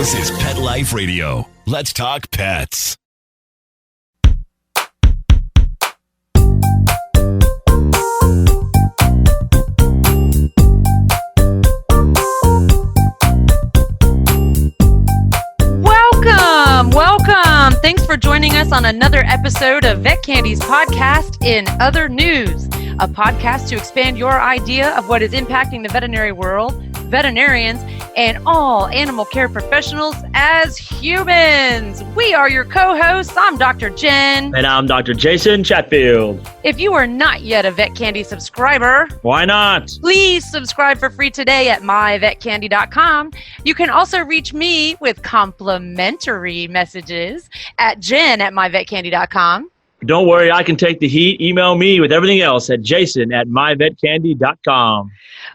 This is Pet Life Radio. Let's talk pets. Welcome. Thanks for joining us on another episode of Vet Candy's podcast, In Other News, a podcast to expand your idea of what is impacting the veterinary world, veterinarians, and all animal care professionals as humans. We are your co-hosts. I'm Dr. Jen. And I'm Dr. Jason Chatfield. If you are not yet a Vet Candy subscriber, why not? Please subscribe for free today at myvetcandy.com. You can also reach me with complimentary messages at jen@myvetcandy.com. Don't worry, I can take the heat. Email me with everything else at jason@myvetcandy.com.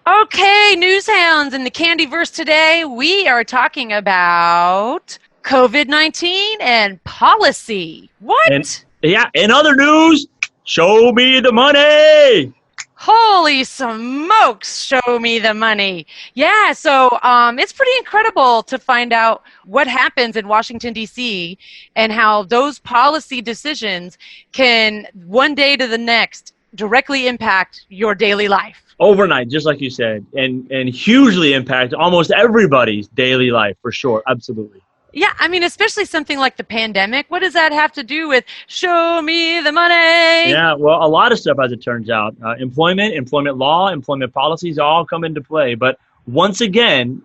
Okay, news hounds, in the Candyverse today, we are talking about COVID-19 and policy. What? In other news, show me the money. Holy smokes, show me the money. Yeah, so it's pretty incredible to find out what happens in Washington, D.C. and how those policy decisions can, one day to the next, directly impact your daily life. Overnight, just like you said, and hugely impact almost everybody's daily life, for sure. Absolutely. Yeah, I mean, especially something like the pandemic. What does that have to do with show me the money? Yeah, well, a lot of stuff, as it turns out. Employment law, employment policies all come into play. But once again,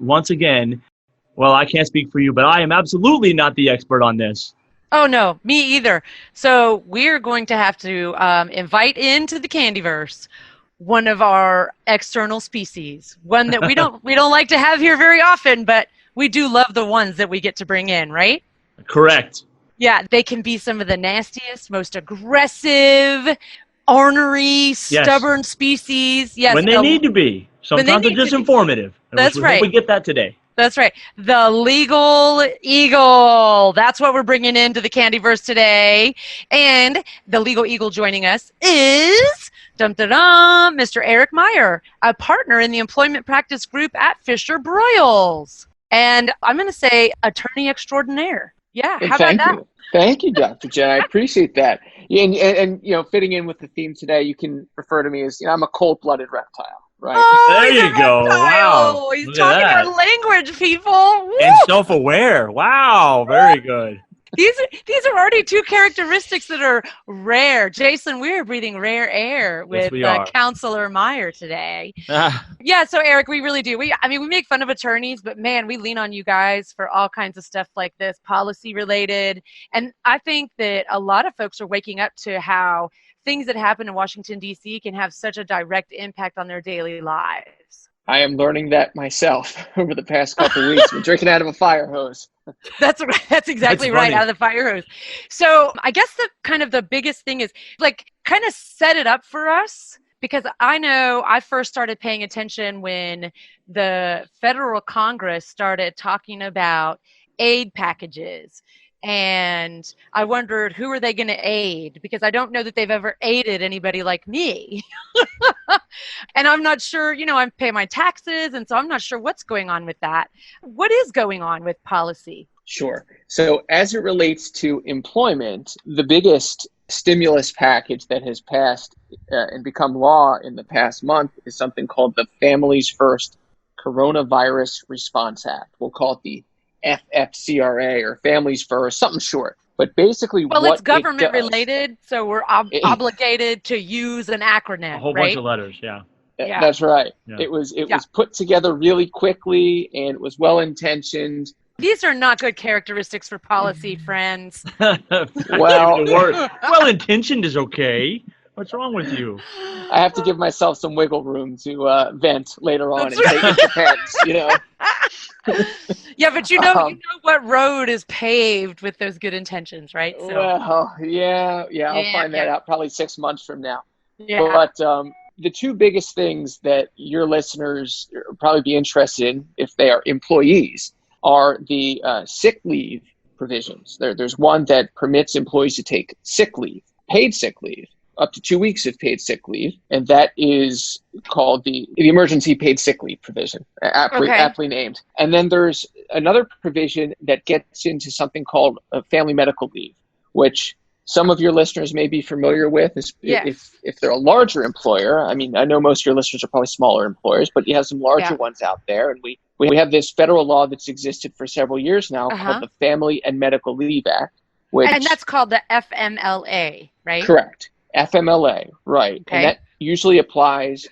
well, I can't speak for you, but I am absolutely not the expert on this. Oh, no, me either. So we're going to have to invite into the Candyverse one of our external species, one that we don't like to have here very often, but we do love the ones that we get to bring in, right? Correct. Yeah, they can be some of the nastiest, most aggressive, ornery, stubborn species. Yes, when they need to be. Sometimes they're just informative. That's right. We get that today. That's right. The legal eagle. That's what we're bringing into the Candyverse today. And the legal eagle joining us is Mr. Eric Meyer, a partner in the employment practice group at Fisher Broyles. And I'm going to say attorney extraordinaire. Yeah, how about that? Thank you, Dr. Jen. I appreciate that. And you know, fitting in with the theme today, you can refer to me as, I'm a cold-blooded reptile, right? Oh, there you go. Wow. He's talking our language, people. Woo! And self-aware. Wow, very good. These are already two characteristics that are rare. Jason, we're breathing rare air with Counselor Meyer today. Yeah, so Eric, we really do. We make fun of attorneys, but man, we lean on you guys for all kinds of stuff like this, policy related. And I think that a lot of folks are waking up to how things that happen in Washington, D.C. can have such a direct impact on their daily lives. I am learning that myself over the past couple of weeks. We're drinking out of a fire hose. That's exactly right, out of the fire hose. So I guess the biggest thing is kind of set it up for us, because I know I first started paying attention when the federal Congress started talking about aid packages. And I wondered, who are they going to aid? Because I don't know that they've ever aided anybody like me. And I'm not sure, I pay my taxes, and so I'm not sure what's going on with that. What is going on with policy? Sure. So as it relates to employment, the biggest stimulus package that has passed and become law in the past month is something called the Families First Coronavirus Response Act. We'll call it the FFCRA or Families First, something short. But basically, it's government related, so we're obligated to use an acronym. A whole bunch of letters, yeah. That's right. Yeah. It was put together really quickly, and it was well intentioned. These are not good characteristics for policy, friends. Well intentioned is okay. What's wrong with you? I have to give myself some wiggle room to vent later on. Take it depends, Yeah, but you know what road is paved with those good intentions, right? So. Well, I'll find that out probably 6 months from now. Yeah. But the two biggest things that your listeners probably be interested in, if they are employees, are the sick leave provisions. There's one that permits employees to take sick leave, paid sick leave, up to 2 weeks of paid sick leave, and that is called the emergency paid sick leave provision, aptly named. And then there's another provision that gets into something called family medical leave, which some of your listeners may be familiar with if they're a larger employer. I mean, I know most of your listeners are probably smaller employers, but you have some larger ones out there. And we have this federal law that's existed for several years now called the Family and Medical Leave Act. And that's called the FMLA, right? Correct. FMLA, right. Okay. And that usually applies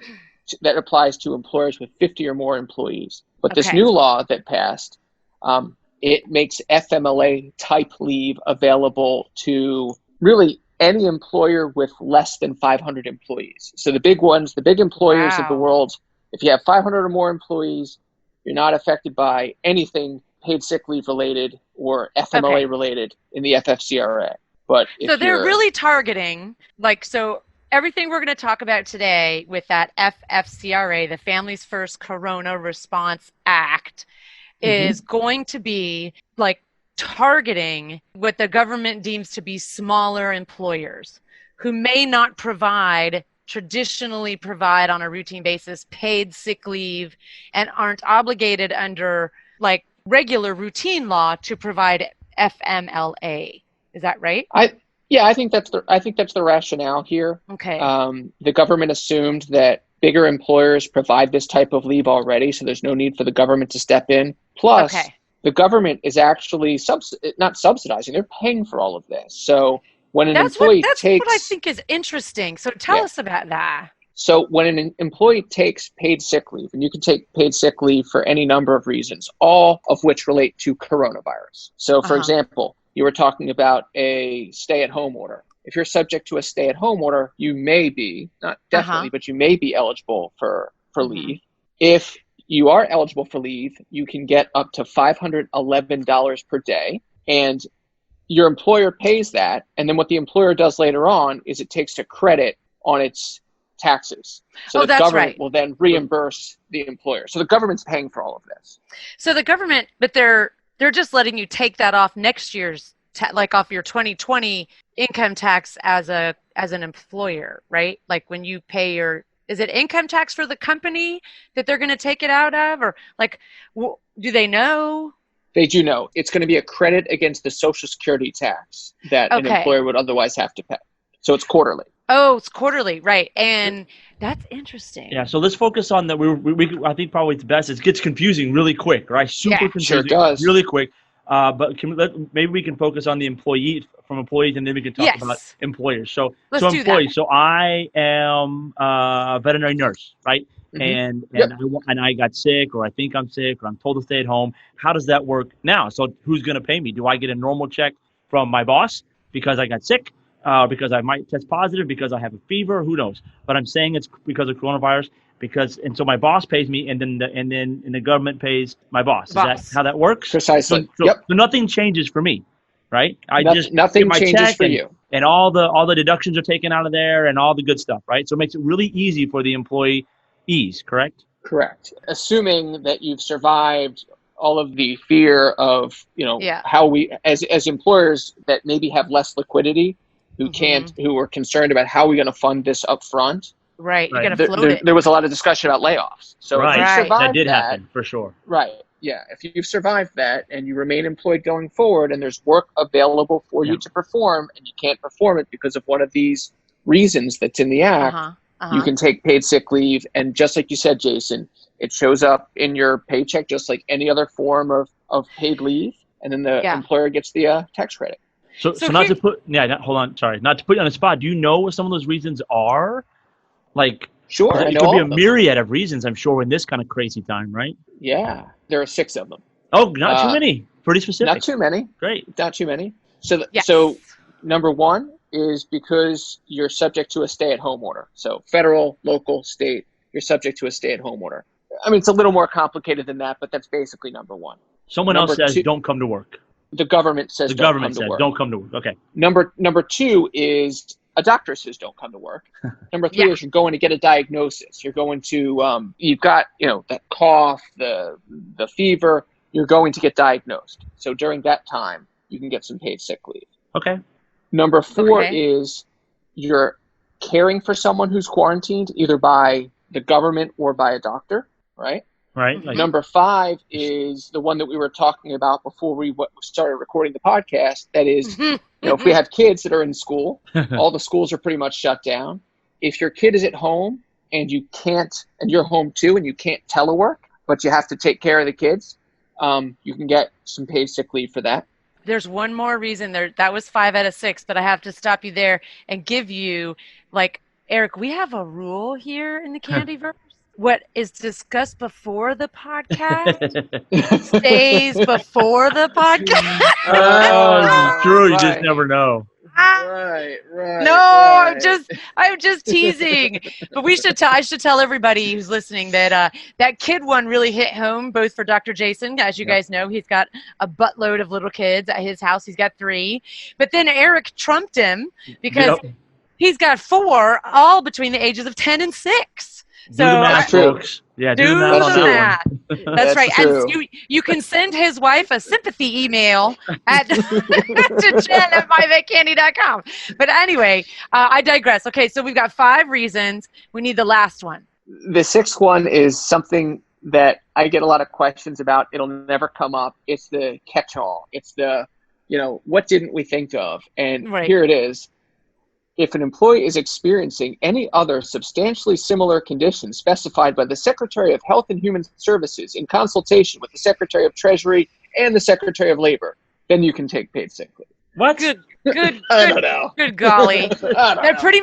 to employers with 50 or more employees. But this new law that passed, it makes FMLA type leave available to really any employer with less than 500 employees. So the big ones, the big employers of the world, if you have 500 or more employees, you're not affected by anything paid sick leave related or FMLA related in the FFCRA. But so they're really targeting, so everything we're going to talk about today with that FFCRA, the Families First Corona Response Act, is going to be targeting what the government deems to be smaller employers who may not traditionally provide on a routine basis paid sick leave and aren't obligated under regular routine law to provide FMLA. Is that right? I think that's the rationale here. Okay. The government assumed that bigger employers provide this type of leave already, so there's no need for the government to step in. Plus, the government is actually not subsidizing; they're paying for all of this. So when that's what I think is interesting. So tell us about that. So when an employee takes paid sick leave, and you can take paid sick leave for any number of reasons, all of which relate to coronavirus. So, for example, you were talking about a stay-at-home order. If you're subject to a stay-at-home order, you may be, not definitely, but you may be eligible for leave. If you are eligible for leave, you can get up to $511 per day, and your employer pays that. And then what the employer does later on is it takes a credit on its taxes. So the government will then reimburse the employer. So the government's paying for all of this. So the government, but they're just letting you take that off next year's, off your 2020 income tax as an employer, right? When you pay is it income tax for the company that they're going to take it out of? Or do they know? They do know. It's going to be a credit against the Social Security tax that an employer would otherwise have to pay. So it's quarterly. Oh, it's quarterly, right? And that's interesting. Yeah. So let's focus on that. I think probably it's best. It gets confusing really quick, right? Super confusing, sure does. Really quick. But maybe we can focus on the employees, and then we can talk about employers. So employees. So I am a veterinary nurse, right? And I got sick, or I think I'm sick, or I'm told to stay at home. How does that work now? So who's going to pay me? Do I get a normal check from my boss because I got sick? Because I might test positive, because I have a fever, who knows? But I'm saying it's because of coronavirus. And so my boss pays me, and then the government pays my boss. Is that how that works? Precisely. So nothing changes for me, right? Nothing changes for you, and all the deductions are taken out of there, and all the good stuff, right? So it makes it really easy for the employees, correct? Correct. Assuming that you've survived all of the fear of how we as employers that maybe have less liquidity, who are concerned about how we're going to fund this up front. Right. You're going to float it. There was a lot of discussion about layoffs. So if you survived that did happen, for sure. Right. Yeah. If you've survived that and you remain employed going forward, and there's work available for you to perform, and you can't perform it because of one of these reasons that's in the act, you can take paid sick leave. And just like you said, Jason, it shows up in your paycheck just like any other form of paid leave. And then the employer gets the tax credit. So not to put not to put you on the spot. Do you know what some of those reasons are? Sure, it could be a myriad of reasons, I'm sure, in this kind of crazy time, right? Yeah, there are 6 of them. Oh, not too many. Pretty specific. Not too many. Great. Not too many. So number 1 is because you're subject to a stay-at-home order. So federal, local, state, you're subject to a stay-at-home order. I mean, it's a little more complicated than that, but that's basically number 1. Someone else says, don't come to work. The government says don't come to work. Okay. Number 2 is a doctor says don't come to work. Number 3 is you're going to get a diagnosis. You're going to you've got that cough, the fever. You're going to get diagnosed. So during that time, you can get some paid sick leave. Okay. Number 4 is you're caring for someone who's quarantined, either by the government or by a doctor, right? Right. Like, Number 5 is the one that we were talking about before we started recording the podcast. That is, if we have kids that are in school, all the schools are pretty much shut down. If your kid is at home and you can't, and you're home too, and you can't telework, but you have to take care of the kids, you can get some paid sick leave for that. There's one more reason there. That was 5 out of 6, but I have to stop you there and give you, like, Eric, we have a rule here in the Candyverse. What is discussed before the podcast stays before the podcast. this is true. You Right. just never know. Right. No, right. I'm just teasing. But I should tell everybody who's listening that that kid one really hit home, both for Dr. Jason. As you guys know, he's got a buttload of little kids at his house. He's got 3. But then Eric trumped him because he's got 4, all between the ages of 10 and 6. So, do the math, folks. Yeah, do the math on that one. That's right. True. And you can send his wife a sympathy email at to jen@myvetcandy.com. But anyway, I digress. Okay, so we've got 5 reasons. We need the last one. The 6th one is something that I get a lot of questions about. It'll never come up. It's the catch-all. It's the, what didn't we think of? And here it is. If an employee is experiencing any other substantially similar conditions specified by the Secretary of Health and Human Services in consultation with the Secretary of Treasury and the Secretary of Labor, then you can take paid sick leave. What? Good. I don't know. Good golly. That pretty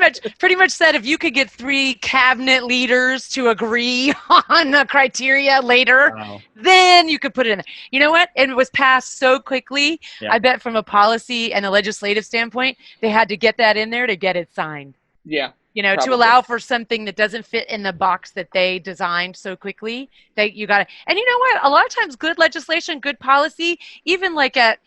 much said if you could get 3 cabinet leaders to agree on the criteria later, then you could put it in there. You know what? And it was passed so quickly. Yeah. I bet from a policy and a legislative standpoint, they had to get that in there to get it signed. Yeah. To allow for something that doesn't fit in the box that they designed so quickly, that you got to. And you know what? A lot of times, good legislation, good policy, even like an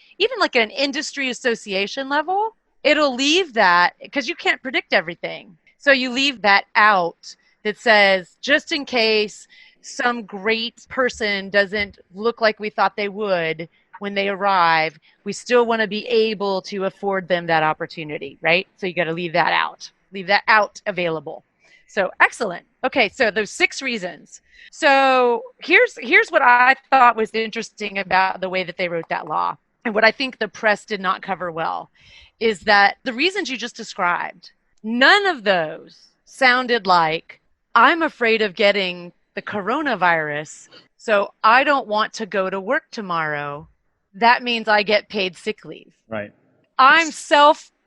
industry association level, it'll leave that because you can't predict everything. So you leave that out that says, just in case some great person doesn't look like we thought they would when they arrive, we still want to be able to afford them that opportunity, right? So you got to leave that out. Leave that out available. So excellent. Okay, so those 6 reasons. So here's what I thought was interesting about the way that they wrote that law, and what I think the press did not cover well, is that the reasons you just described, none of those sounded like, I'm afraid of getting the coronavirus, so I don't want to go to work tomorrow. That means I get paid sick leave. Right. I'm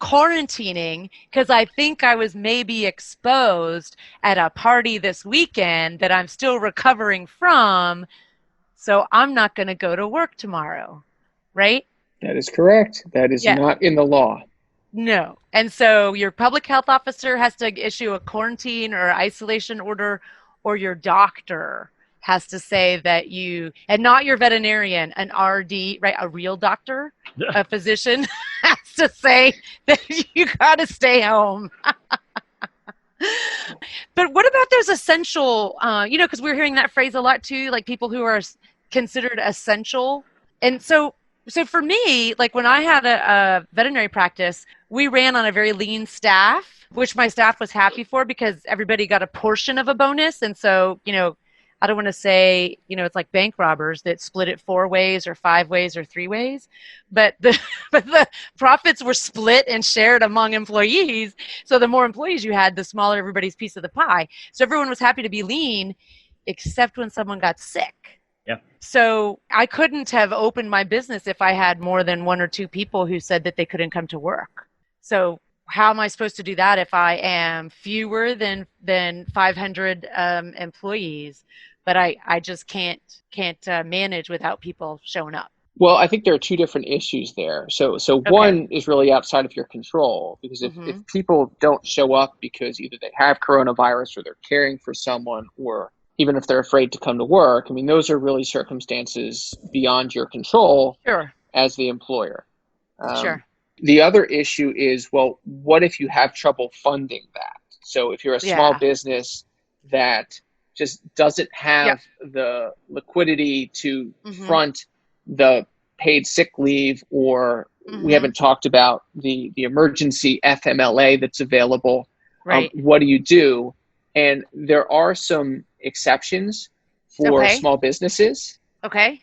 quarantining because I think I was maybe exposed at a party this weekend that I'm still recovering from, so I'm not going to go to work tomorrow, right? That is correct. That is not in the law. No. And so your public health officer has to issue a quarantine or isolation order, or your doctor has to say that and not your veterinarian, an RD, right? A real doctor, a physician has to say that you got to stay home. But what about those essential, because we're hearing that phrase a lot too, like people who are considered essential. And so for me, like when I had a veterinary practice, we ran on a very lean staff, which my staff was happy for because everybody got a portion of a bonus. And so, I don't want to say, it's like bank robbers that split it 4 ways or 5 ways or 3 ways, but the profits were split and shared among employees. So the more employees you had, the smaller everybody's piece of the pie. So everyone was happy to be lean, except when someone got sick. Yeah. So I couldn't have opened my business if I had more than 1 or 2 people who said that they couldn't come to work. So how am I supposed to do that if I am fewer than 500 employees? But I just can't manage without people showing up. Well, I think there are 2 different issues there. So one is really outside of your control, because if people don't show up because either they have coronavirus or they're caring for someone, or even if they're afraid to come to work, I mean, those are really circumstances beyond your control as the employer. Sure. The other issue is, well, what if you have trouble funding that? So if you're a small business that just doesn't have the liquidity to front the paid sick leave, or we haven't talked about the emergency FMLA that's available. Right. What do you do? And there are some exceptions for small businesses. Okay.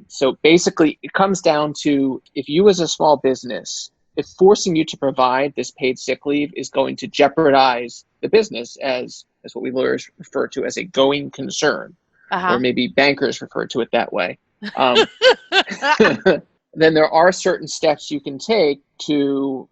So basically, it comes down to if you as a small business, if forcing you to provide this paid sick leave is going to jeopardize the business as what we lawyers refer to as a going concern, or maybe bankers refer to it that way. Then there are certain steps you can take to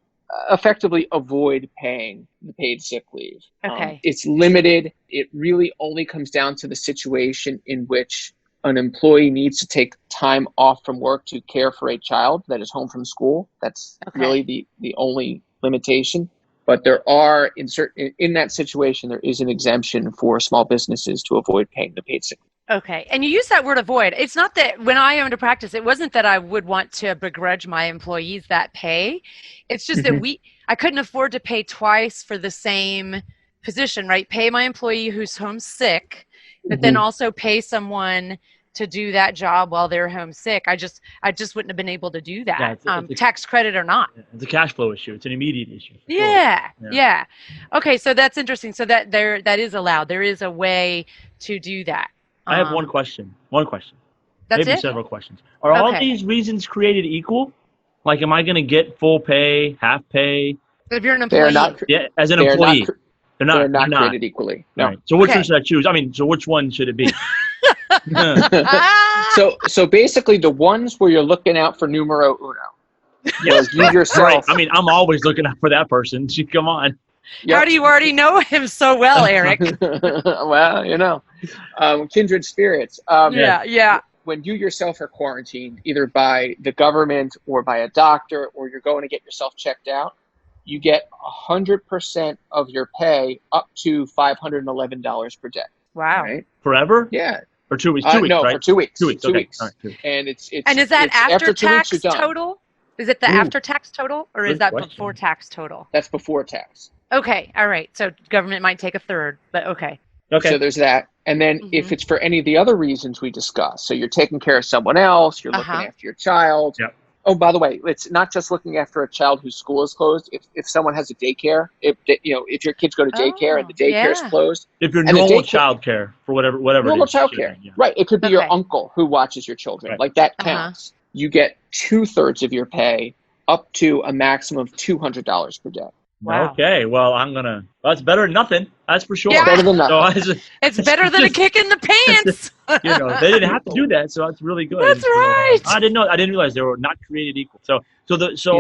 effectively avoid paying the paid sick leave. Okay. It's limited. It really only comes down to the situation in which an employee needs to take time off from work to care for a child that is home from school. That's really the only limitation. But there are, in that situation, there is an exemption for small businesses to avoid paying the paid sick leave. Okay. And you use that word avoid. It's not that when I owned a practice, it wasn't that I would want to begrudge my employees that pay. It's just that I couldn't afford to pay twice for the same position, right? Pay my employee who's home sick, but then also pay someone to do that job while they're home sick. I just wouldn't have been able to do that, tax credit or not. It's a cash flow issue. It's an immediate issue. Yeah. Okay, so that's interesting. So that is allowed. There is a way to do that. I have one question. That's Maybe it? several questions. Are all these reasons created equal? Like, am I going to get full pay, half pay? If you're an employee. As an employee. They're not created equally. No. Right. So which one should I choose? So which one should it be? So basically the ones where you're looking out for numero uno. Yes, you yourself. Right. I'm always looking out for that person. Come on. Yep. How do you already know him so well, Eric? Well, kindred spirits. When you yourself are quarantined, either by the government or by a doctor, or you're going to get yourself checked out, you get 100% of your pay up to $511 per day. Wow. Right? Forever? Yeah. For 2 weeks? 2 weeks, no, right? for 2 weeks. 2 weeks. 2 weeks. Right, 2 weeks. And it's is that after 2 weeks, tax you're done. total? Is it the after tax total, or is that before tax total? That's before tax. Okay. All right. So government might take a third, but okay. So there's that. And then if it's for any of the other reasons we discussed, so you're taking care of someone else, you're looking after your child. Yep. Oh, by the way, it's not just looking after a child whose school is closed. If someone has a daycare, if your kids go to daycare and the daycare is closed. If you're normal child care for whatever normal child care. Yeah. Right. It could be your uncle who watches your children. Right. Like that counts. You get 2/3 of your pay up to a maximum of $200 per day. Wow. Okay, well, that's better than nothing. That's for sure. Yeah. Better than nothing. So it's better than a kick in the pants. They didn't have to do that, so that's really good. That's right. I didn't realize they were not created equal. So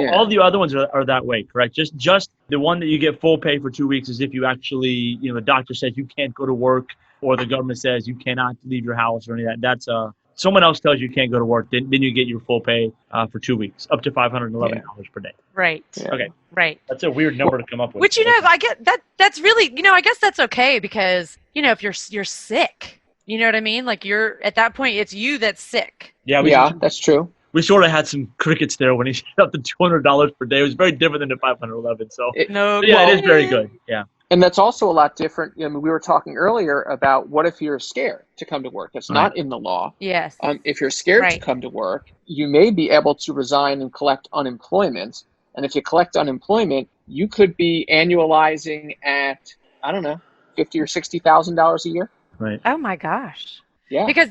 all the other ones are that way, correct? Just the one that you get full pay for 2 weeks is if you actually, the doctor says you can't go to work, or the government says you cannot leave your house or any of that. That's someone else tells you can't go to work, then you get your full pay for 2 weeks, up to $511 per day. Right. Yeah. Okay. Right. That's a weird number to come up with. Which I get that. That's really I guess that's okay because if you're sick, you know what I mean. Like you're at that point, it's you that's sick. Yeah. That's true. We sort of had some crickets there when he set up the $200 per day. It was very different than the $511. So it is very good. Yeah. And that's also a lot different. We were talking earlier about what if you're scared to come to work. That's not in the law. Yes. If you're scared to come to work, you may be able to resign and collect unemployment. And if you collect unemployment, you could be annualizing at, I don't know, $50,000 or $60,000 a year. Right. Oh my gosh. Yeah. Because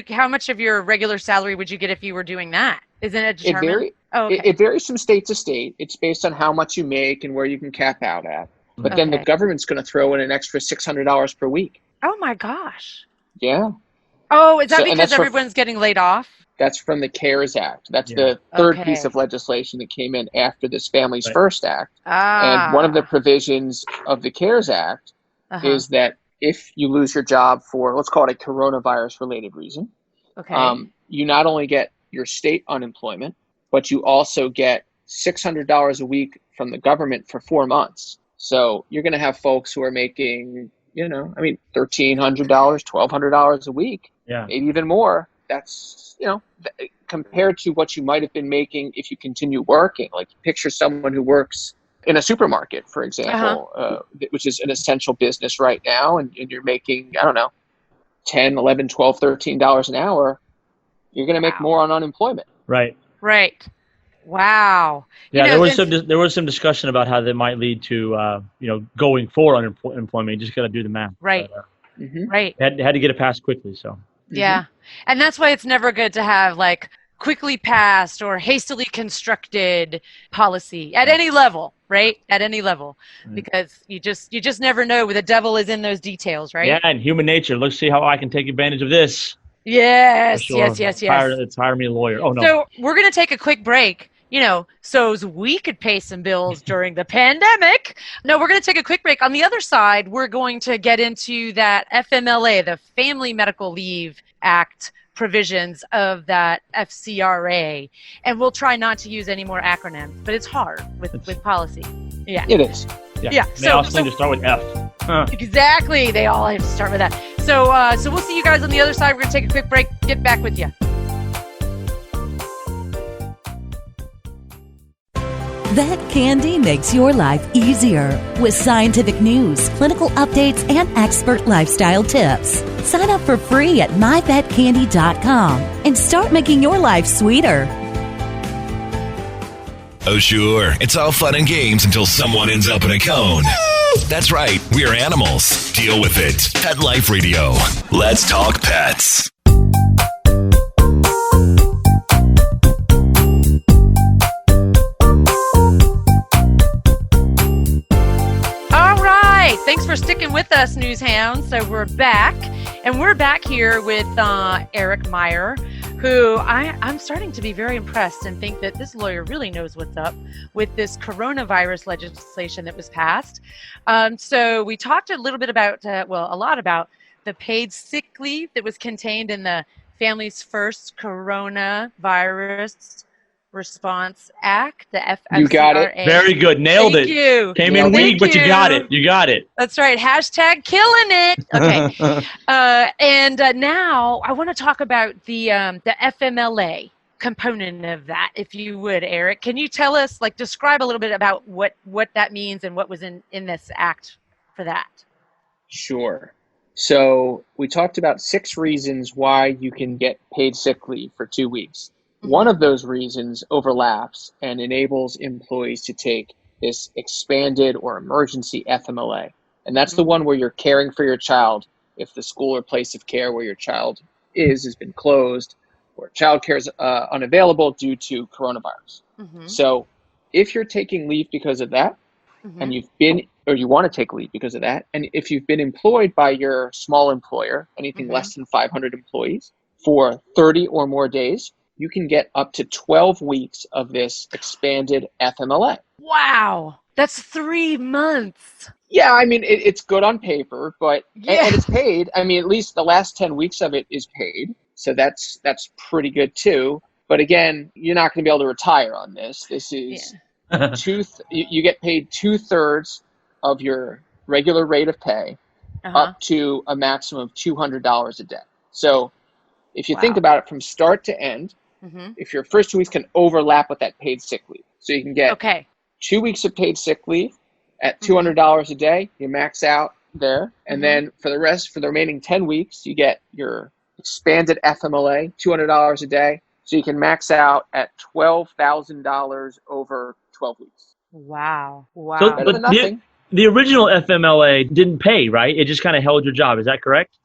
how much of your regular salary would you get if you were doing that? Isn't it determined? It varies from state to state. It's based on how much you make and where you can cap out at. But then the government's going to throw in an extra $600 per week. Oh my gosh. Yeah. Oh, is that because everyone's getting laid off? That's from the CARES Act. That's the third piece of legislation that came in after this Families First Act. And one of the provisions of the CARES Act is that if you lose your job for, let's call it a coronavirus-related reason, you not only get your state unemployment, but you also get $600 a week from the government for 4 months. So you're going to have folks who are making, $1,300, $1,200 a week, maybe even more. That's, compared to what you might have been making if you continue working. Like picture someone who works in a supermarket, for example, which is an essential business right now, and you're making, I don't know, $10, $11, $12, $13 an hour. You're going to make more on unemployment. Right. Right. Wow. Yeah, there was some discussion about how that might lead to going for unemployment. You just got to do the math. Right. Right. Had to get it passed quickly. So Yeah. And that's why it's never good to have like quickly passed or hastily constructed policy at any level, right? At any level, because you just never know where the devil is in those details, right? yeah, and human nature. Let's see how I can take advantage of this. Yes, For sure. yes. Hire me a lawyer. Oh no. So we're going to take a quick break, so as we could pay some bills during the pandemic. No, we're going to take a quick break. On the other side, we're going to get into that FMLA, the Family Medical Leave Act provisions of that FCRA. And we'll try not to use any more acronyms, but it's hard with policy. Yeah. It is. Yeah. They all seem to start with F. Exactly. They all have to start with that. So we'll see you guys on the other side. We're going to take a quick break. Get back with you. Vet Candy makes your life easier with scientific news, clinical updates, and expert lifestyle tips. Sign up for free at myvetcandy.com and start making your life sweeter. Oh, sure. It's all fun and games until someone ends up in a cone. That's right. We're animals. Deal with it. Pet Life Radio. Let's talk pets. Thanks for sticking with us, News Hounds. So we're back, and we're back here with Eric Meyer, who I'm starting to be very impressed and think that this lawyer really knows what's up with this coronavirus legislation that was passed. So we talked a little bit about, a lot about the paid sick leave that was contained in the Families First Coronavirus Response Act, the FMLA. You got it. Very good. Nailed it. Thank you. Came in weak, but you got it. You got it. That's right. Hashtag killing it. Okay. And now I want to talk about the FMLA component of that, if you would, Eric. Can you tell us, describe a little bit about what that means and what was in this act for that? Sure. So we talked about 6 reasons why you can get paid sick leave for 2 weeks. One of those reasons overlaps and enables employees to take this expanded or emergency FMLA. And that's the one where you're caring for your child if the school or place of care where your child has been closed, or child care is unavailable due to coronavirus. So if you're taking leave because of that, and you want to take leave because of that, and if you've been employed by your small employer, anything less than 500 employees, for 30 or more days, you can get up to 12 weeks of this expanded FMLA. Wow. That's 3 months. Yeah, I mean, it's good on paper, but and it's paid. I mean, at least the last 10 weeks of it is paid. So that's pretty good too. But again, you're not going to be able to retire on this. This is you get paid 2/3 of your regular rate of pay up to a maximum of $200 a day. So if you think about it from start to end, if your first 2 weeks can overlap with that paid sick leave. So you can get 2 weeks of paid sick leave at $200 a day, you max out there. And then for the remaining 10 weeks, you get your expanded FMLA, $200 a day. So you can max out at $12,000 over 12 weeks. Wow. So, but the original FMLA didn't pay, right? It just kind of held your job. Is that correct?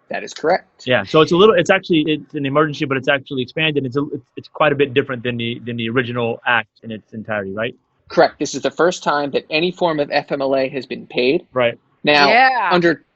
That is correct. Yeah, so it's an emergency, but it's actually expanded. It's quite a bit different than the original act in its entirety, right? Correct. This is the first time that any form of FMLA has been paid. Right. Now,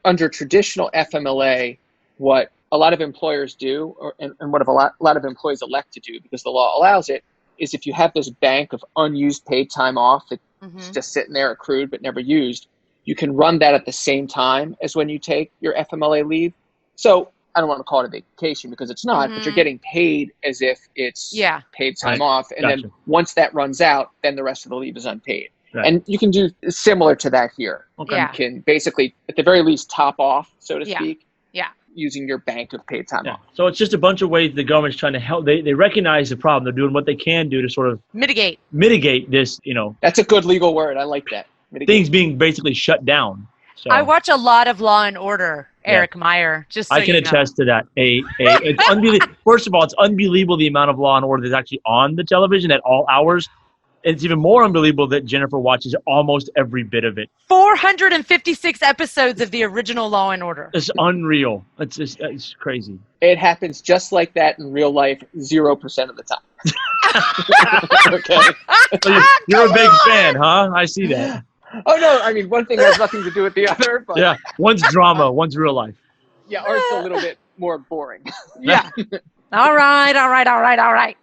under traditional FMLA, what a lot of employers do, and what a lot of employees elect to do because the law allows it, is if you have this bank of unused paid time off that's just sitting there accrued but never used, you can run that at the same time as when you take your FMLA leave. So I don't want to call it a vacation because it's not, but you're getting paid as if it's paid time off. And then once that runs out, then the rest of the leave is unpaid. Right. And you can do similar to that here. Okay. You can basically, at the very least, top off, so to speak, using your bank of paid time off. So it's just a bunch of ways the government's trying to help. They recognize the problem. They're doing what they can do to sort of mitigate this, That's a good legal word. I like that. Mitigate. Things being basically shut down. So. I watch a lot of Law and Order, Eric Meyer. Just so I can attest to that. It's unbelievable. First of all, it's unbelievable the amount of Law and Order that's actually on the television at all hours. It's even more unbelievable that Jennifer watches almost every bit of it. 456 episodes of the original Law and Order. It's unreal. It's crazy. It happens just like that in real life 0% of the time. Okay. So you're a big fan, huh? I see that. Oh, no. I mean, one thing has nothing to do with the other. But Yeah. One's drama, one's real life. yeah, ours is a little bit more boring. Yeah. All right.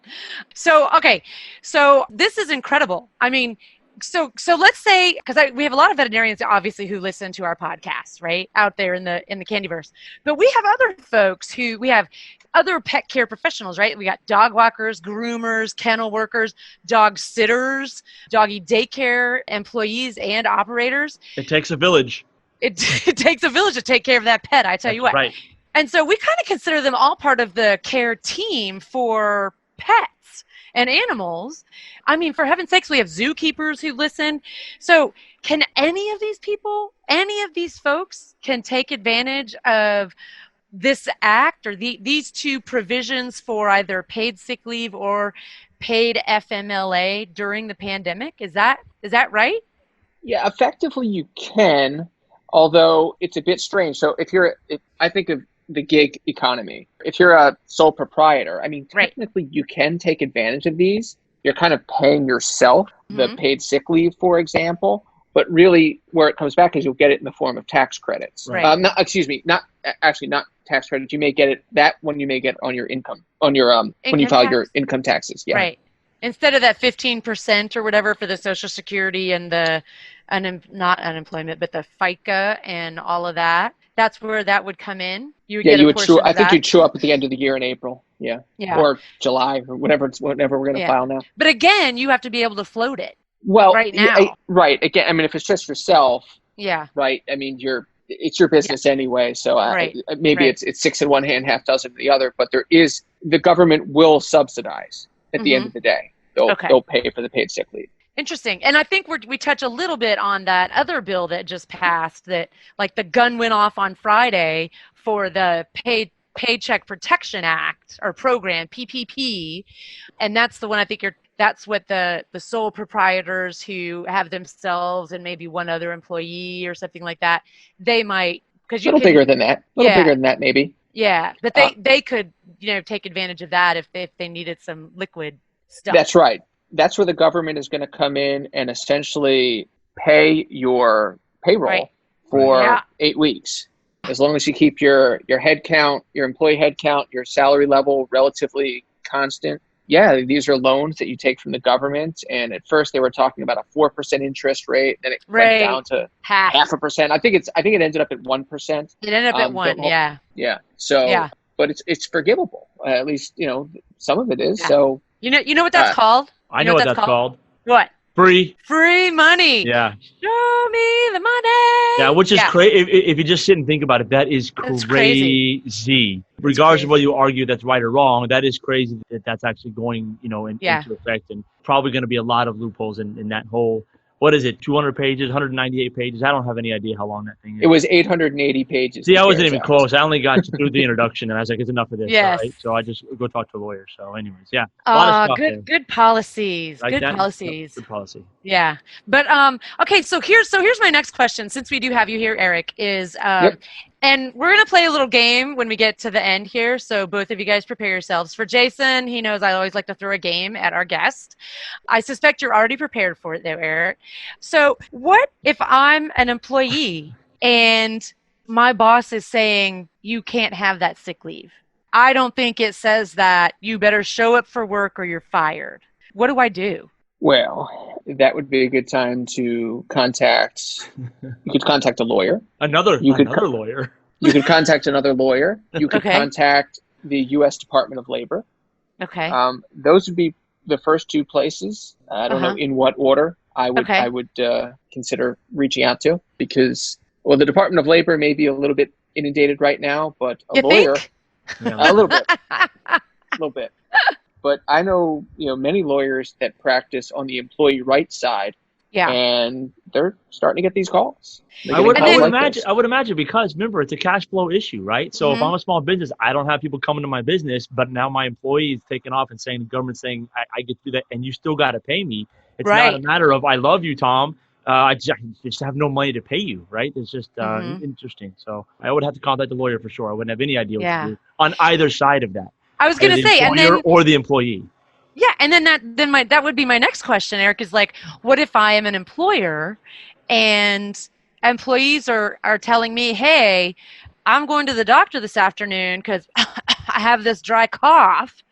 So, okay. So this is incredible. I mean, so let's say, because we have a lot of veterinarians, obviously, who listen to our podcast, right, out there in the Candyverse. But we have other folks we have other pet care professionals, right? We got dog walkers, groomers, kennel workers, dog sitters, doggy daycare employees, and operators. It takes a village. It takes a village to take care of that pet. I tell you what. Right. And so we kind of consider them all part of the care team for pets and animals. I mean, for heaven's sakes, we have zookeepers who listen. So can any of these people, any of these folks can take advantage of this act or these two provisions for either paid sick leave or paid FMLA during the pandemic? Is that right? Yeah, effectively you can, although it's a bit strange. So I think of the gig economy. If you're a sole proprietor, I mean, technically you can take advantage of these. You're kind of paying yourself the paid sick leave, for example. But really, where it comes back is you'll get it in the form of tax credits. Right. Not tax credits. You may get it when you may get on your income, when you file your income taxes. Yeah. Right. Instead of that 15% or whatever for the Social Security and the not unemployment, but the FICA and all of that. That's where that would come in. You would get a portion of that. I think you'd chew up at the end of the year in April. Yeah. Yeah. Or July or whatever we're going to file now. But again, you have to be able to float it. Well, right now. Right. Again, I mean, if it's just yourself. Yeah. Right. I mean, it's your business anyway. So maybe it's six in one hand, half dozen in the other. But the government will subsidize at the end of the day. They'll pay for the paid sick leave. Interesting. And I think we touch a little bit on that other bill that just passed that, like, the gun went off on Friday for the Paycheck Protection Act or program, PPP. And that's the one I think that's what the sole proprietors who have themselves and maybe one other employee or something like that, they might, because you bigger than that. A little bigger than that, maybe. Yeah. But they could, take advantage of that if they needed some liquid stuff. That's right. That's where the government is going to come in and essentially pay your payroll for 8 weeks. As long as you keep your head count, your employee head count, your salary level relatively constant. Yeah, these are loans that you take from the government. And at first they were talking about a 4% interest rate. Then it went down to half a percent. I think it ended up at 1%. It ended up at 1%, yeah. Yeah. So, but it's forgivable. At least, some of it is. Yeah. So, you know what that's called? I know what that's called. What? Free money. Yeah. Show me the money. Yeah, which is crazy. If you just sit and think about it, that is crazy. Regardless of whether you argue that's right or wrong, that is crazy that's actually going, into effect, and probably going to be a lot of loopholes in that whole. What is it? 200 pages, 198 pages. I don't have any idea how long that thing is. It was 880 pages. See, I wasn't even close. I only got through the introduction, and I was like, "It's enough of this." Yes. Right? So I just go talk to a lawyer. So, anyways, a lot of stuff good policies. Like good that, policies. Good policy. Yeah, but okay. So here's my next question. Since we do have you here, Eric, is and we're gonna play a little game when we get to the end here. So both of you guys prepare yourselves. For Jason, he knows I always like to throw a game at our guest. I suspect you're already prepared for it, though, Eric. So what if I'm an employee and my boss is saying you can't have that sick leave? I don't think it says that you better show up for work or you're fired. What do I do? Well, that would be a good time to contact. You could contact a lawyer. Another lawyer. You could contact another lawyer. You could contact the U.S. Department of Labor. Okay. Those would be the first two places. I don't know in what order I would consider reaching out to, because the Department of Labor may be a little bit inundated right now, but a lawyer, a little bit. But I know, many lawyers that practice on the employee rights side, and they're starting to get these calls. I would imagine, because remember, it's a cash flow issue, right? So if I'm a small business, I don't have people coming to my business, but now my employee is taking off and saying, the government's saying I get to do that, and you still got to pay me. It's not a matter of, I love you, Tom. I just have no money to pay you, right? It's just interesting. So I would have to contact the lawyer for sure. I wouldn't have any idea what to do on either side of that. I was going to say, and then, or the employee. Yeah, and then that would be my next question, Eric, is like, what if I am an employer and employees are telling me, hey, I'm going to the doctor this afternoon because I have this dry cough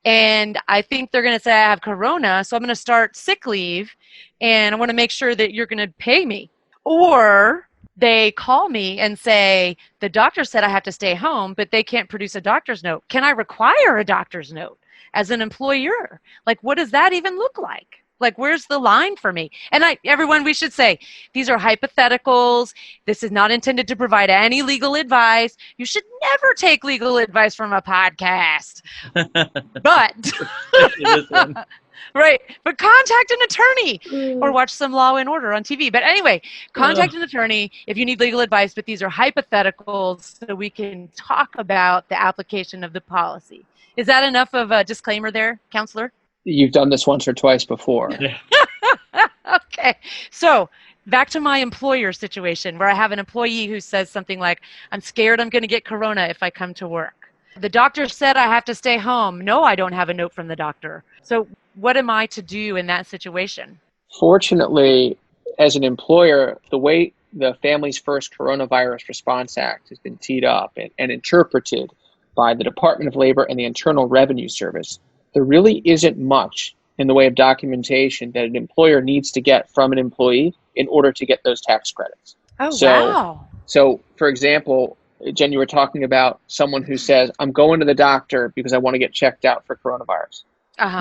and I think they're going to say I have corona, so I'm going to start sick leave and I want to make sure that you're going to pay me. Or they call me and say, the doctor said I have to stay home, but they can't produce a doctor's note. Can I require a doctor's note as an employer? Like, what does that even look like? Like, where's the line for me? And everyone, we should say, these are hypotheticals. This is not intended to provide any legal advice. You should never take legal advice from a podcast. But, right, but contact an attorney or watch some Law and Order on TV. But anyway, contact an attorney if you need legal advice, but these are hypotheticals so we can talk about the application of the policy. Is that enough of a disclaimer there, counselor? You've done this once or twice before. Okay. So back to my employer situation where I have an employee who says something like, I'm scared I'm going to get corona if I come to work. The doctor said I have to stay home. No, I don't have a note from the doctor. So what am I to do in that situation? Fortunately, as an employer, the way the Families First Coronavirus Response Act has been teed up and interpreted by the Department of Labor and the Internal Revenue Service, there really isn't much in the way of documentation that an employer needs to get from an employee in order to get those tax credits. Wow. So, for example, Jen, you were talking about someone who says, I'm going to the doctor because I want to get checked out for coronavirus.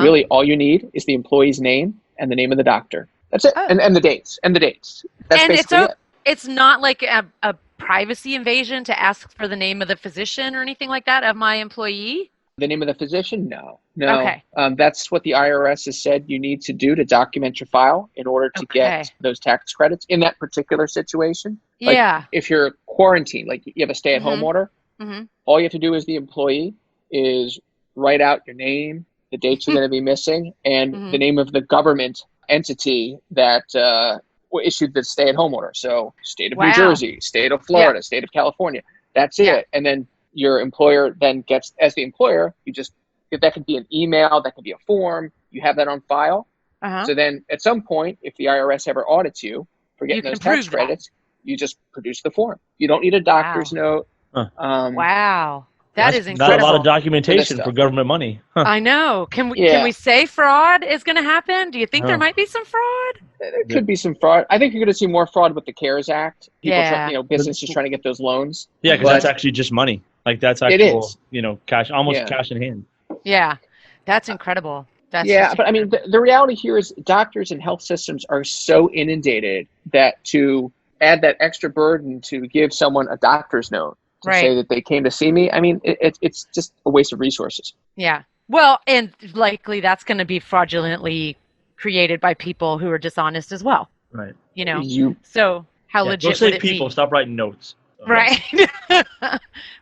Really, all you need is the employee's name and the name of the doctor. That's it. And the dates. That's basically it. It's not like a privacy invasion to ask for the name of the physician or anything like that of my employee? The name of the physician? No. Okay. That's what the IRS has said you need to do to document your file in order to get those tax credits in that particular situation. Like if you're quarantined, like you have a stay-at-home order, all you have to do as the employee is write out your name, the dates you're going to be missing, and the name of the government entity that issued the stay-at-home order. So state of New Jersey, state of Florida, state of California. That's it. And then your employer then gets, as the employer, that could be an email, that could be a form, you have that on file. So then at some point, if the IRS ever audits you for getting those tax credits, you just produce the form. You don't need a doctor's note. Wow. That is incredible. Not a lot of documentation for government money. I know. Can we say fraud is going to happen? Do you think there might be some fraud? There could be some fraud. I think you're going to see more fraud with the CARES Act. People businesses trying to get those loans. Yeah, because that's actually just money. Like that's actual, cash, almost cash in hand. Yeah, that's incredible. But I mean, the reality here is doctors and health systems are so inundated that to add that extra burden to give someone a doctor's note to say that they came to see me, I mean, it's just a waste of resources. Yeah. Well, and likely that's going to be fraudulently created by people who are dishonest as well. Right. So how legit would it people be? Stop writing notes. Right.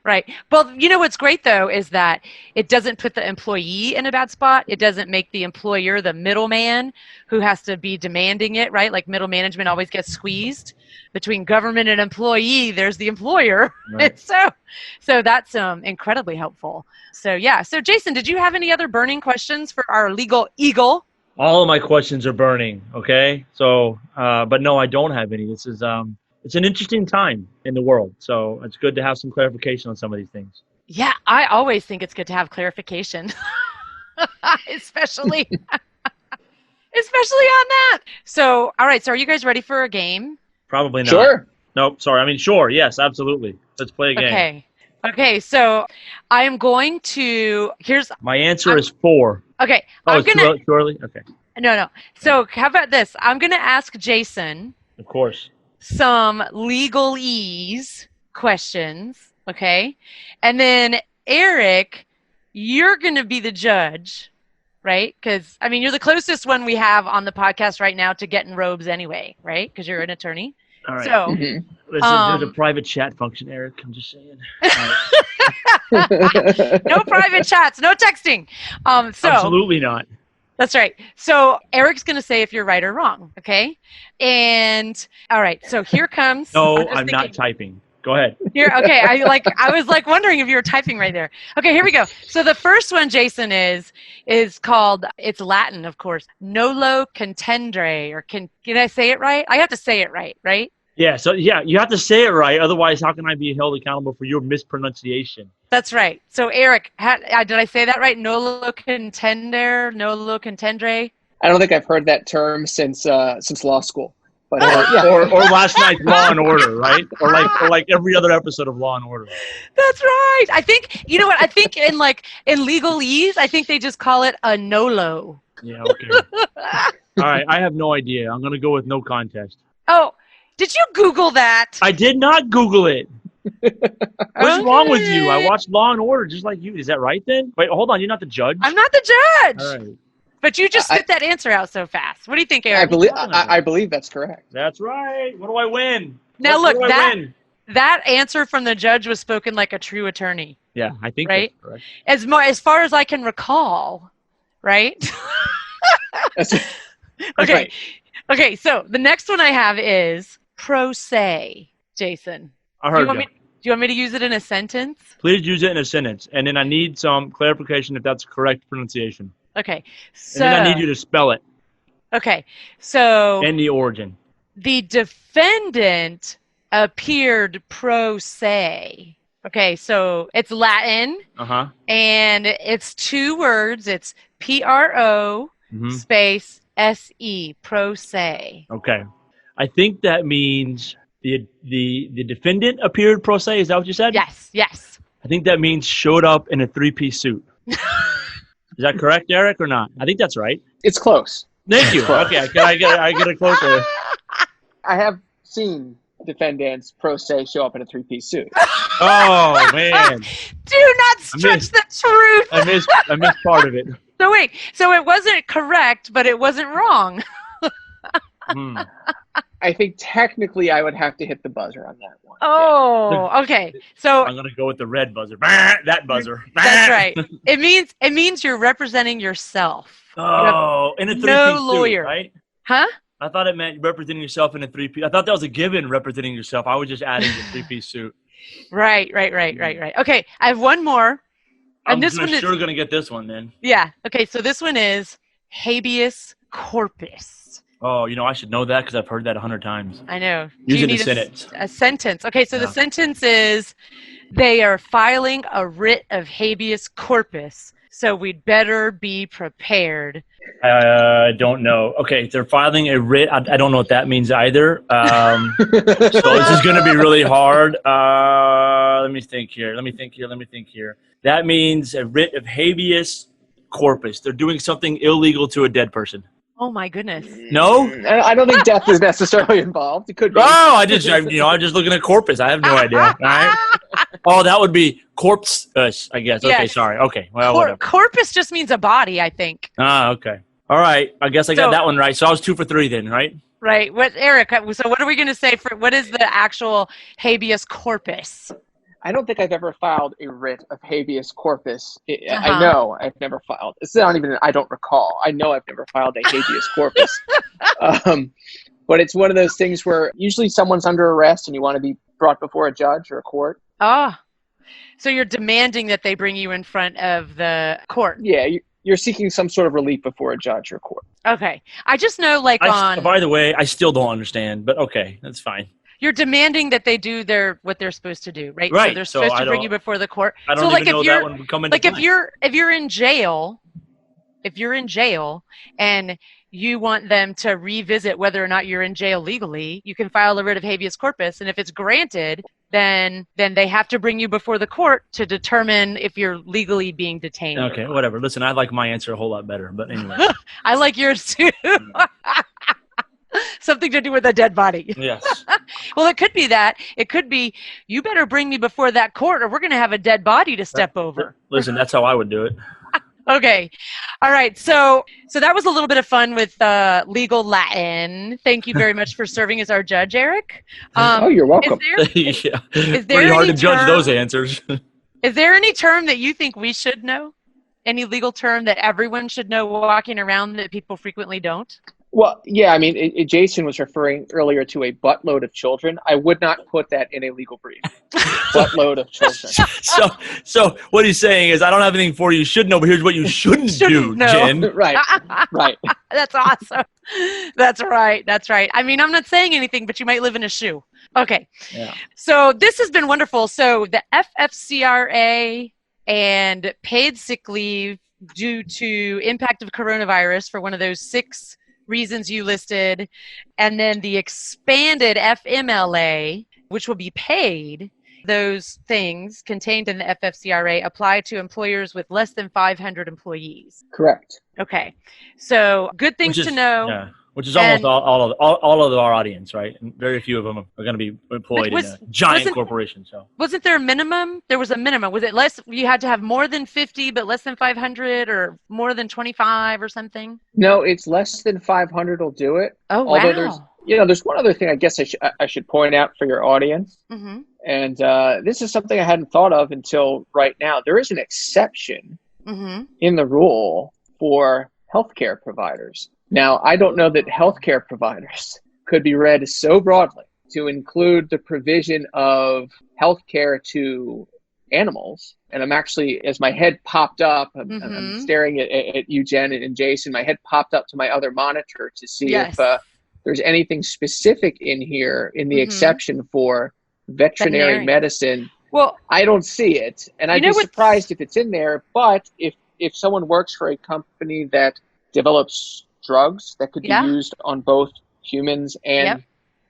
Right. Well, what's great though is that it doesn't put the employee in a bad spot. It doesn't make the employer the middleman who has to be demanding it, right? Like middle management always gets squeezed between government and employee. There's the employer. Right. So that's incredibly helpful. So Jason, did you have any other burning questions for our legal eagle? All of my questions are burning. Okay. So, but no, I don't have any. This is, it's an interesting time in the world, so it's good to have some clarification on some of these things. Yeah, I always think it's good to have clarification, especially on that. So, all right, so are you guys ready for a game? Probably not. Sure. Nope, sorry. I mean, sure, yes, absolutely. Let's play a game. Okay, so I am going to, my answer is 4. Okay. Oh, it's too early? Okay. No. So how about this? I'm going to ask Jason. Of course. Some legalese questions, okay? And then Eric, you're going to be the judge, right? Because, I mean, you're the closest one we have on the podcast right now to getting robes anyway, right? Because you're an attorney. All right. So, there's a private chat function, Eric. I'm just saying. No private chats, no texting. Absolutely not. That's right. So Eric's going to say if you're right or wrong, okay? And all right, so here comes. No, I'm not typing. Go ahead. Here, okay. I was like wondering if you were typing right there. Okay, here we go. So the first one, Jason, is called. It's Latin, of course. Nolo contendere, or can I say it right? I have to say it right, right? Yeah. So yeah, you have to say it right. Otherwise, how can I be held accountable for your mispronunciation? That's right. So Eric, did I say that right? Nolo contendere, nolo contendere. I don't think I've heard that term since law school. But or last night's Law and Order, right? Or like every other episode of Law and Order. That's right. I think you know what? I think in legalese, I think they just call it a NOLO. Yeah. Okay. All right. I have no idea. I'm gonna go with no contest. Oh, did you Google that? I did not Google it. What's wrong with you? I watched Law and Order just like you. Is that right then? Wait, hold on. You're not the judge. I'm not the judge. All right. But you just spit that answer out so fast. What do you think, Eric? I believe that's correct. That's right. What do I win? Now look, that answer from the judge was spoken like a true attorney. Yeah, I think right. That's correct. As far as I can recall, right? That's okay. right. Okay. So the next one I have is pro se, Jason. I heard Do you want me to use it in a sentence? Please use it in a sentence, and then I need some clarification if that's correct pronunciation. Okay, so and then I need you to spell it. Okay, so and the origin. The defendant appeared pro se. Okay, so it's Latin. And it's 2 words. It's PRO space SE, pro se. Okay, I think that means the defendant appeared pro se. Is that what you said? Yes. Yes. I think that means showed up in a 3-piece suit. Is that correct, Eric, or not? I think that's right. It's close. Thank you. Okay, I get it closer. I have seen defendants pro se show up in a 3-piece suit. Oh man! Do not stretch the truth. I missed part of it. So wait, so it wasn't correct, but it wasn't wrong. I think technically I would have to hit the buzzer on that one. Oh, okay. So I'm gonna go with the red buzzer. That buzzer. That's right. It means you're representing yourself. Oh, in a 3-piece no lawyer, suit, right? Huh? I thought it meant representing yourself in a 3-piece. I thought that was a given, representing yourself. I was just adding the 3-piece suit. Right. Okay, I have one more. And I'm sure gonna get this one then. Yeah. Okay, so this one is habeas corpus. Oh, I should know that because I've heard that 100 times. I know. Use it in a sentence. A sentence. Okay, so the sentence is, they are filing a writ of habeas corpus, so we'd better be prepared. I don't know. Okay, they're filing a writ. I don't know what that means either. So this is going to be really hard. Let me think here. That means a writ of habeas corpus. They're doing something illegal to a dead person. Oh my goodness! No, I don't think death is necessarily involved. It could be. Oh, I'm just looking at corpus. I have no idea. All right. Oh, that would be corpse, I guess. Okay, yes. Sorry. Okay, well, whatever. Corpus just means a body, I think. Okay. All right. I guess I got that one right. So I was 2 for 3 then, right? Right. What, Eric? So what are we going to say for what is the actual habeas corpus? I don't think I've ever filed a writ of habeas corpus. I know I've never filed. It's not even I don't recall. I know I've never filed a habeas corpus. But it's one of those things where usually someone's under arrest and you want to be brought before a judge or a court. So you're demanding that they bring you in front of the court. Yeah, you're seeking some sort of relief before a judge or court. Okay. I just know by the way, I still don't understand, but okay, that's fine. You're demanding that they do what they're supposed to do, right? Right. So they're supposed to bring you before the court. I don't even know that one would come into play. If you're in jail, and you want them to revisit whether or not you're in jail legally, you can file a writ of habeas corpus, and if it's granted, then they have to bring you before the court to determine if you're legally being detained. Okay, whatever. Listen, I like my answer a whole lot better, but anyway. I like yours too. Something to do with a dead body. Yes. Well, it could be that. It could be, you better bring me before that court or we're going to have a dead body to step over. Listen, that's how I would do it. Okay. All right. So that was a little bit of fun with legal Latin. Thank you very much for serving as our judge, Eric. You're welcome. Is there Pretty hard to judge those answers. Is there any term that you think we should know any legal term that everyone should know walking around that people frequently don't? Well, yeah, I mean, Jason was referring earlier to a buttload of children. I would not put that in a legal brief. Buttload of children. So what he's saying is, I don't have anything for you should know, but here's what you shouldn't do, know. Jen. Right. That's awesome. That's right. I mean, I'm not saying anything, but you might live in a shoe. Okay. Yeah. So this has been wonderful. So the FFCRA and paid sick leave due to impact of coronavirus for one of those 6 reasons you listed, and then the expanded FMLA, which will be paid. Those things contained in the FFCRA apply to employers with less than 500 employees. Correct. Okay. So good things to know. Yeah. Which is almost all of our audience, right? And very few of them are going to be employed in a giant corporation. So wasn't there a minimum? There was a minimum. Was it less? You had to have more than 50, but less than 500, or more than 25 or something? No, it's less than 500 will do it. Oh, wow. There's one other thing I guess I should point out for your audience. Mm-hmm. And this is something I hadn't thought of until right now. There is an exception in the rule for healthcare providers. Now, I don't know that healthcare providers could be read so broadly to include the provision of healthcare to animals. And I'm actually, as my head popped up, I'm staring at you, Jen, and Jason. My head popped up to my other monitor to see if there's anything specific in here in the exception for veterinary medicine. Well, I don't see it. And I'd be surprised if it's in there. But if someone works for a company that develops drugs that could be used on both humans and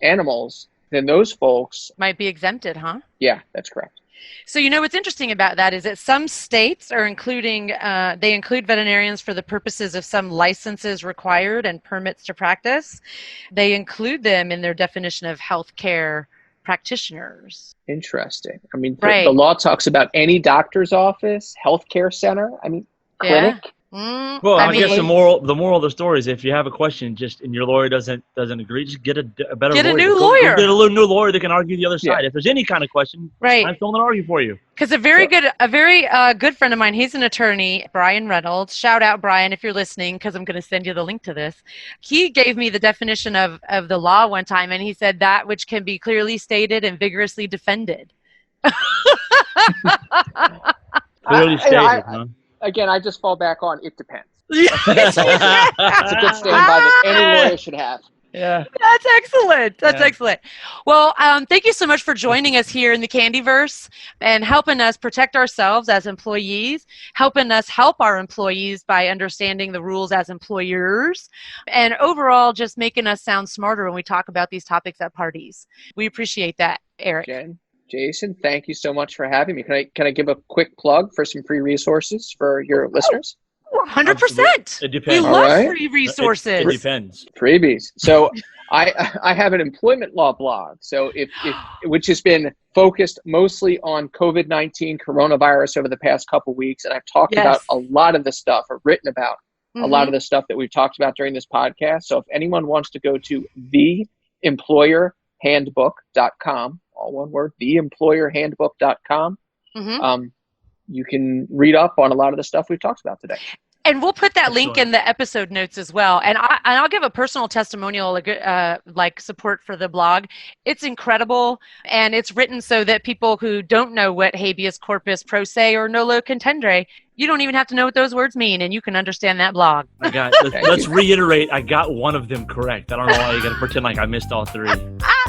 animals, then those folks might be exempted, huh? Yeah, that's correct. So what's interesting about that is that some states are including, they include veterinarians for the purposes of some licenses required and permits to practice. They include them in their definition of healthcare practitioners. Interesting. I mean, the law talks about any doctor's office, healthcare center, clinic. Well, I guess the moral of the story is, if you have a question and your lawyer doesn't agree, just get a better lawyer. Get a new lawyer. Get a new lawyer that can argue the other side. If there's any kind of question, I'm still going to argue for you. Because a very good friend of mine, he's an attorney, Brian Reynolds. Shout out, Brian, if you're listening, because I'm going to send you the link to this. He gave me the definition of the law one time, and he said that which can be clearly stated and vigorously defended. Clearly stated, huh? Again, I just fall back on it depends. That's a good standby that any lawyer should have. Yeah. That's excellent. That's excellent. Well, thank you so much for joining us here in the Candyverse and helping us protect ourselves as employees, helping us help our employees by understanding the rules as employers, and overall just making us sound smarter when we talk about these topics at parties. We appreciate that, Eric. Jen, Jason, thank you so much for having me. Can I give a quick plug for some free resources for your listeners? 100%. It depends. We love free resources. It depends. Freebies. So I have an employment law blog. So which has been focused mostly on COVID-19 coronavirus over the past couple weeks, and I've talked about a lot of the stuff, or written about a lot of the stuff that we've talked about during this podcast. So if anyone wants to go to theemployerhandbook.com, all one word, theemployerhandbook.com. You can read up on a lot of the stuff we've talked about today. And we'll put that link in the episode notes as well. And I'll give a personal testimonial, like support for the blog. It's incredible, and it's written so that people who don't know what habeas corpus, pro se, or nolo contendere, you don't even have to know what those words mean, and you can understand that blog. Let's reiterate, I got one of them correct. I don't know why you got to pretend like I missed all 3. I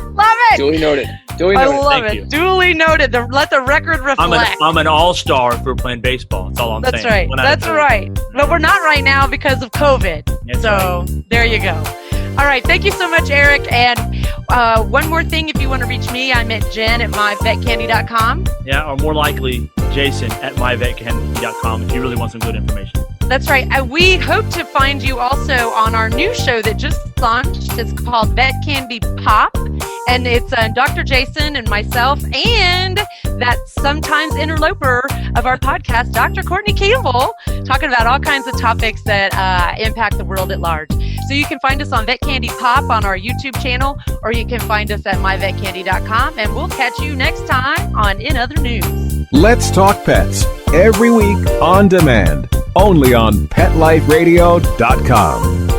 love it. Duly noted. I love it. Duly noted. Let the record reflect. I'm an all-star for playing baseball. That's all I'm saying. That's right. That's right. But we're not right now because of COVID. There you go. All right. Thank you so much, Eric. And one more thing, if you want to reach me, I'm at Jen at myvetcandy.com. Yeah, or more likely, Jason at myvetcandy.com if you really want some good information. That's right. And we hope to find you also on our new show that just launched. It's called Vet Candy Pop. And it's Dr. Jason and myself and that sometimes interloper of our podcast, Dr. Courtney Campbell, talking about all kinds of topics that impact the world at large. So you can find us on Vet Candy Pop on our YouTube channel, or you can find us at myvetcandy.com. And we'll catch you next time on In Other News. Let's Talk Pets, every week on demand. only on PetLifeRadio.com.